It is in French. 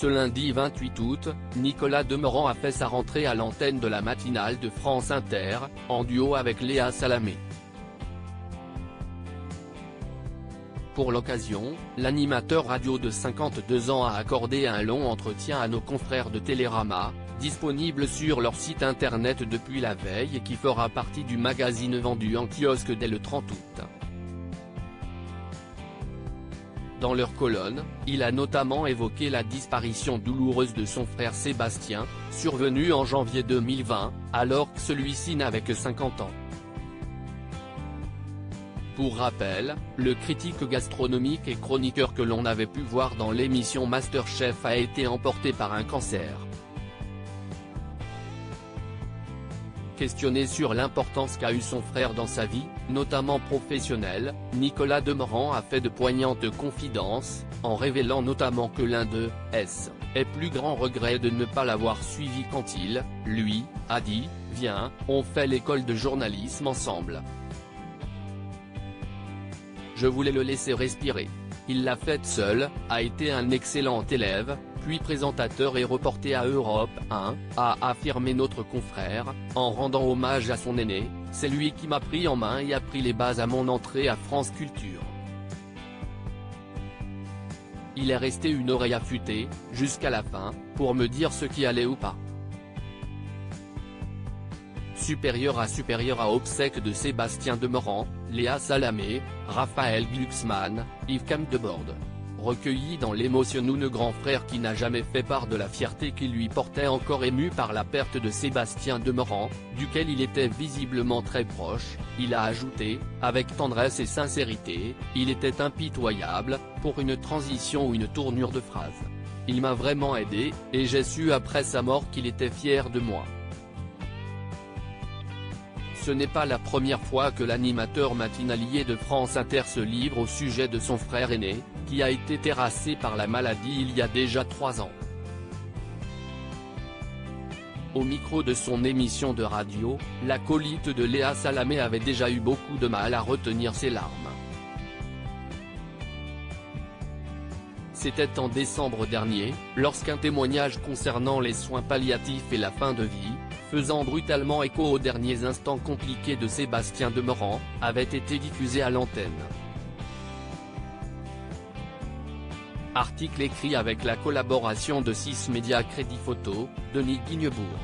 Ce lundi 28 août, Nicolas Demorand a fait sa rentrée à l'antenne de la matinale de France Inter, en duo avec Léa Salamé. Pour l'occasion, l'animateur radio de 52 ans a accordé un long entretien à nos confrères de Télérama, disponible sur leur site internet depuis la veille et qui fera partie du magazine vendu en kiosque dès le 30 août. Dans leur colonne, il a notamment évoqué la disparition douloureuse de son frère Sébastien, survenue en janvier 2020, alors que celui-ci n'avait que 50 ans. Pour rappel, le critique gastronomique et chroniqueur que l'on avait pu voir dans l'émission MasterChef a été emporté par un cancer. Questionné sur l'importance qu'a eu son frère dans sa vie, notamment professionnelle, Nicolas Demorand a fait de poignantes confidences, en révélant notamment que l'un d'eux, est plus grand regret de ne pas l'avoir suivi quand il, lui, a dit « Viens, on fait l'école de journalisme ensemble ». Je voulais le laisser respirer. Il l'a faite seul, a été un excellent élève, puis présentateur et reporter à Europe 1, a affirmé notre confrère, en rendant hommage à son aîné, c'est lui qui m'a pris en main et a pris les bases à mon entrée à France Culture. Il est resté une oreille affûtée, jusqu'à la fin, pour me dire ce qui allait ou pas. Supérieur à obsèques de Sébastien Demorand, Léa Salamé, Raphaël Glucksmann, Yves Campdebord. Recueilli dans l'émotion le grand frère qui n'a jamais fait part de la fierté qui lui portait, encore ému par la perte de Sébastien Demorand, duquel il était visiblement très proche, il a ajouté, avec tendresse et sincérité, il était impitoyable, pour une transition ou une tournure de phrase. Il m'a vraiment aidé, et j'ai su après sa mort qu'il était fier de moi. Ce n'est pas la première fois que l'animateur matinalier de France Inter se livre au sujet de son frère aîné, qui a été terrassé par la maladie il y a déjà 3 ans. Au micro de son émission de radio, l'acolyte de Léa Salamé avait déjà eu beaucoup de mal à retenir ses larmes. C'était en décembre dernier, lorsqu'un témoignage concernant les soins palliatifs et la fin de vie, faisant brutalement écho aux derniers instants compliqués de Sébastien Demorand, avait été diffusé à l'antenne. Article écrit avec la collaboration de 6 Médias Crédit Photo, Denis Guignebourg.